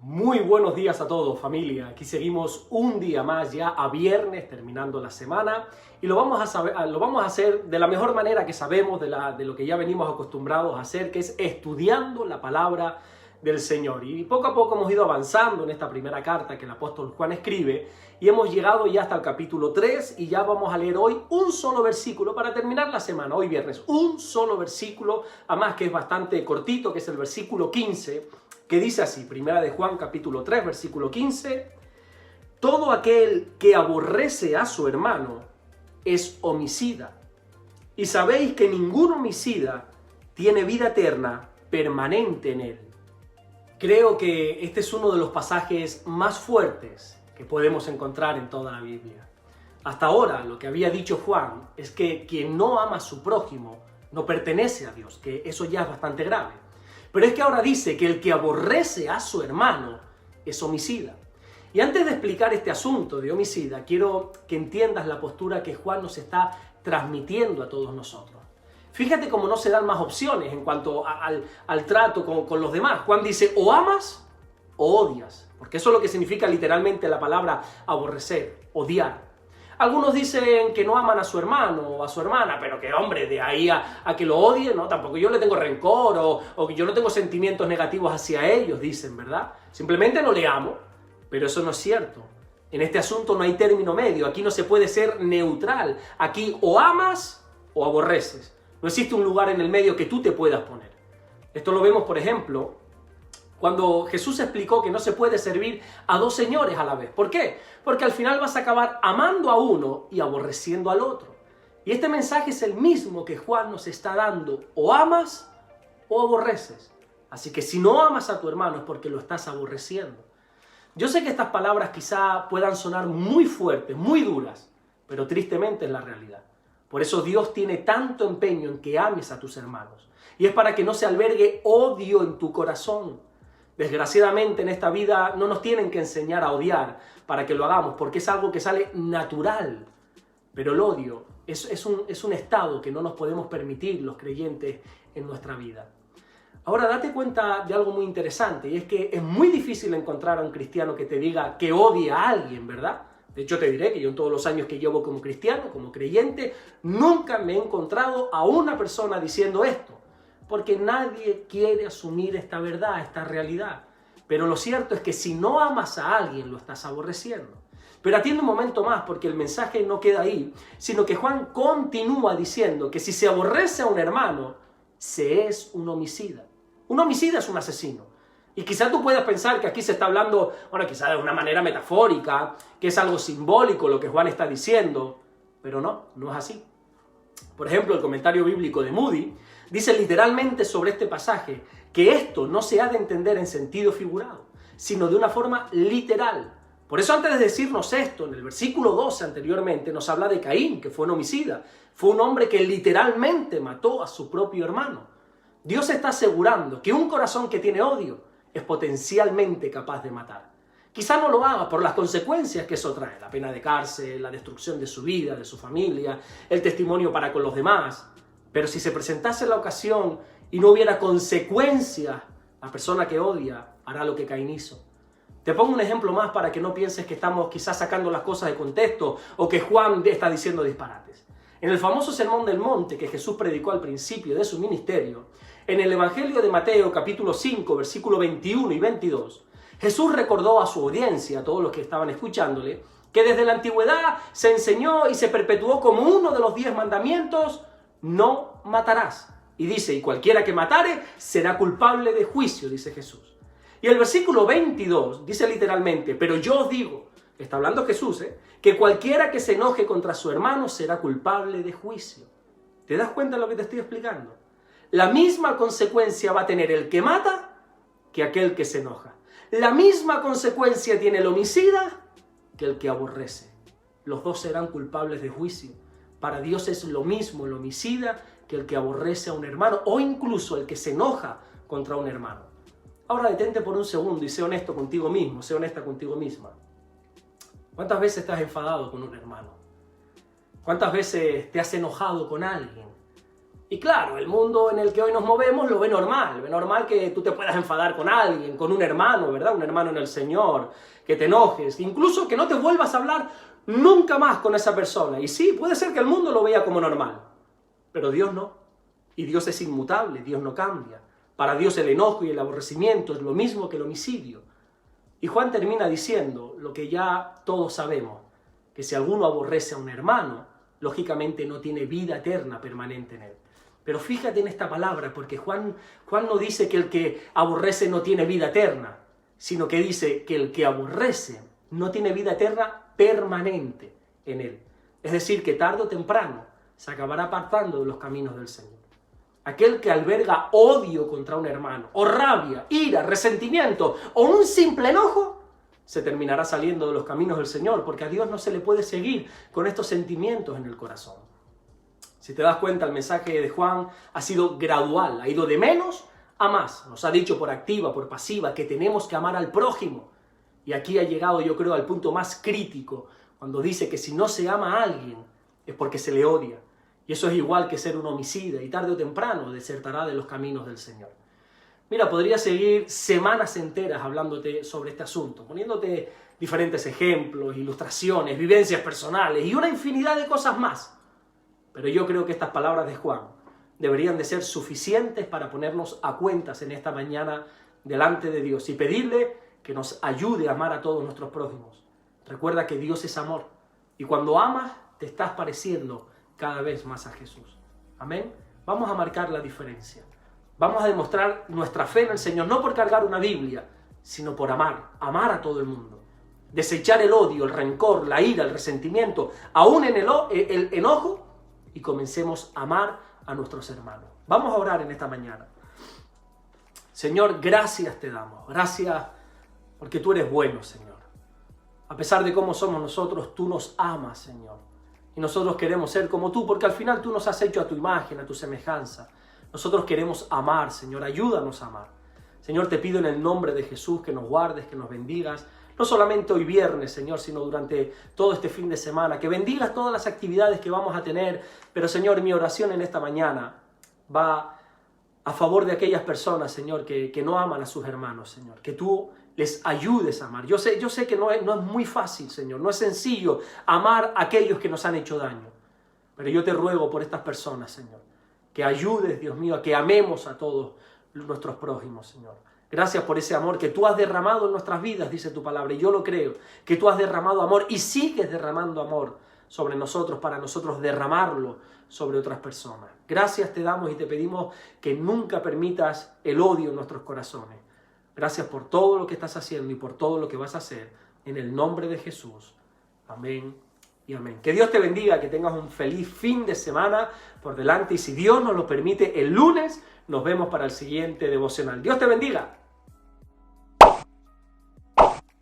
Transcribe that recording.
Muy buenos días a todos, familia. Aquí seguimos un día más ya a viernes, terminando la semana, y lo vamos a hacer de la mejor manera que sabemos, de lo que ya venimos acostumbrados a hacer, que es estudiando la palabra del Señor. Y poco a poco hemos ido avanzando en esta primera carta que el apóstol Juan escribe, y hemos llegado ya hasta el capítulo 3, y ya vamos a leer hoy un solo versículo para terminar la semana, hoy viernes, un solo versículo, además que es bastante cortito, que es el versículo 15, que dice así, primera de Juan capítulo 3, versículo 15, todo aquel que aborrece a su hermano es homicida, y sabéis que ningún homicida tiene vida eterna permanente en él. Creo que este es uno de los pasajes más fuertes que podemos encontrar en toda la Biblia. Hasta ahora lo que había dicho Juan es que quien no ama a su prójimo no pertenece a Dios, que eso ya es bastante grave. Pero es que ahora dice que el que aborrece a su hermano es homicida. Y antes de explicar este asunto de homicida, quiero que entiendas la postura que Juan nos está transmitiendo a todos nosotros. Fíjate cómo no se dan más opciones en cuanto al trato con los demás. Juan dice, o amas o odias, porque eso es lo que significa literalmente la palabra aborrecer, odiar. Algunos dicen que no aman a su hermano o a su hermana, pero que, hombre, de ahí a que lo odien, ¿no? Tampoco yo le tengo rencor o que yo no tengo sentimientos negativos hacia ellos, dicen, ¿verdad? Simplemente no le amo, pero eso no es cierto. En este asunto no hay término medio, aquí no se puede ser neutral. Aquí o amas o aborreces. No existe un lugar en el medio que tú te puedas poner. Esto lo vemos, por ejemplo, cuando Jesús explicó que no se puede servir a dos señores a la vez. ¿Por qué? Porque al final vas a acabar amando a uno y aborreciendo al otro. Y este mensaje es el mismo que Juan nos está dando. O amas o aborreces. Así que si no amas a tu hermano es porque lo estás aborreciendo. Yo sé que estas palabras quizá puedan sonar muy fuertes, muy duras, pero tristemente es la realidad. Por eso Dios tiene tanto empeño en que ames a tus hermanos. Y es para que no se albergue odio en tu corazón. Desgraciadamente en esta vida no nos tienen que enseñar a odiar para que lo hagamos, porque es algo que sale natural. Pero el odio es un estado que no nos podemos permitir los creyentes en nuestra vida. Ahora date cuenta de algo muy interesante, y es que es muy difícil encontrar a un cristiano que te diga que odia a alguien, ¿verdad? De hecho te diré que yo en todos los años que llevo como cristiano, como creyente, nunca me he encontrado a una persona diciendo esto. Porque nadie quiere asumir esta verdad, esta realidad. Pero lo cierto es que si no amas a alguien, lo estás aborreciendo. Pero atiende un momento más, porque el mensaje no queda ahí, sino que Juan continúa diciendo que si se aborrece a un hermano, se es un homicida. Un homicida es un asesino. Y quizás tú puedas pensar que aquí se está hablando, bueno, quizás de una manera metafórica, que es algo simbólico lo que Juan está diciendo, pero no es así. Por ejemplo, el comentario bíblico de Moody dice literalmente sobre este pasaje que esto no se ha de entender en sentido figurado, sino de una forma literal. Por eso antes de decirnos esto, en el versículo 12 anteriormente nos habla de Caín, que fue un homicida. Fue un hombre que literalmente mató a su propio hermano. Dios está asegurando que un corazón que tiene odio es potencialmente capaz de matar. Quizá no lo haga por las consecuencias que eso trae, la pena de cárcel, la destrucción de su vida, de su familia, el testimonio para con los demás. Pero si se presentase la ocasión y no hubiera consecuencias, la persona que odia hará lo que Caín hizo. Te pongo un ejemplo más para que no pienses que estamos quizás sacando las cosas de contexto o que Juan está diciendo disparates. En el famoso Sermón del Monte que Jesús predicó al principio de su ministerio, en el Evangelio de Mateo capítulo 5, versículos 21 y 22, Jesús recordó a su audiencia, a todos los que estaban escuchándole, que desde la antigüedad se enseñó y se perpetuó como uno de los 10 mandamientos: no matarás. Y dice, y cualquiera que matare será culpable de juicio, dice Jesús. Y el versículo 22 dice literalmente, pero yo os digo, está hablando Jesús, que cualquiera que se enoje contra su hermano será culpable de juicio. ¿Te das cuenta de lo que te estoy explicando? La misma consecuencia va a tener el que mata que aquel que se enoja. La misma consecuencia tiene el homicida que el que aborrece. Los dos serán culpables de juicio. Para Dios es lo mismo el homicida que el que aborrece a un hermano o incluso el que se enoja contra un hermano. Ahora detente por un segundo y sé honesto contigo mismo, sé honesta contigo misma. ¿Cuántas veces te has enfadado con un hermano? ¿Cuántas veces te has enojado con alguien? Y claro, el mundo en el que hoy nos movemos lo ve normal que tú te puedas enfadar con alguien, con un hermano, ¿verdad? Un hermano en el Señor, que te enojes, incluso que no te vuelvas a hablar nunca más con esa persona. Y sí, puede ser que el mundo lo vea como normal, pero Dios no. Y Dios es inmutable, Dios no cambia. Para Dios el enojo y el aborrecimiento es lo mismo que el homicidio. Y Juan termina diciendo lo que ya todos sabemos, que si alguno aborrece a un hermano, lógicamente no tiene vida eterna permanente en él. Pero fíjate en esta palabra, porque Juan no dice que el que aborrece no tiene vida eterna, sino que dice que el que aborrece no tiene vida eterna permanente en él. Es decir, que tarde o temprano se acabará apartando de los caminos del Señor. Aquel que alberga odio contra un hermano, o rabia, ira, resentimiento, o un simple enojo, se terminará saliendo de los caminos del Señor, porque a Dios no se le puede seguir con estos sentimientos en el corazón. Si te das cuenta, el mensaje de Juan ha sido gradual, ha ido de menos a más. Nos ha dicho por activa, por pasiva, que tenemos que amar al prójimo. Y aquí ha llegado, yo creo, al punto más crítico, cuando dice que si no se ama a alguien, es porque se le odia. Y eso es igual que ser un homicida, y tarde o temprano desertará de los caminos del Señor. Mira, podría seguir semanas enteras hablándote sobre este asunto, poniéndote diferentes ejemplos, ilustraciones, vivencias personales y una infinidad de cosas más. Pero yo creo que estas palabras de Juan deberían de ser suficientes para ponernos a cuentas en esta mañana delante de Dios y pedirle que nos ayude a amar a todos nuestros prójimos. Recuerda que Dios es amor y cuando amas te estás pareciendo cada vez más a Jesús. Amén. Vamos a marcar la diferencia. Vamos a demostrar nuestra fe en el Señor, no por cargar una Biblia, sino por amar a todo el mundo. Desechar el odio, el rencor, la ira, el resentimiento, aún en el enojo, y comencemos a amar a nuestros hermanos. Vamos a orar en esta mañana. Señor, gracias te damos. Gracias porque tú eres bueno, Señor. A pesar de cómo somos nosotros, tú nos amas, Señor. Y nosotros queremos ser como tú, porque al final tú nos has hecho a tu imagen, a tu semejanza. Nosotros queremos amar, Señor. Ayúdanos a amar. Señor, te pido en el nombre de Jesús que nos guardes, que nos bendigas. No solamente hoy viernes, Señor, sino durante todo este fin de semana. Que bendigas todas las actividades que vamos a tener. Pero, Señor, mi oración en esta mañana va a favor de aquellas personas, Señor, que no aman a sus hermanos, Señor. Que tú les ayudes a amar. Yo sé que no es muy fácil, Señor. No es sencillo amar a aquellos que nos han hecho daño. Pero yo te ruego por estas personas, Señor, que ayudes, Dios mío, a que amemos a todos nuestros prójimos, Señor. Gracias por ese amor que tú has derramado en nuestras vidas, dice tu palabra, y yo lo creo, que tú has derramado amor y sigues derramando amor sobre nosotros para nosotros derramarlo sobre otras personas. Gracias te damos y te pedimos que nunca permitas el odio en nuestros corazones. Gracias por todo lo que estás haciendo y por todo lo que vas a hacer en el nombre de Jesús. Amén y amén. Que Dios te bendiga, que tengas un feliz fin de semana por delante y si Dios nos lo permite, el lunes nos vemos para el siguiente devocional. Dios te bendiga.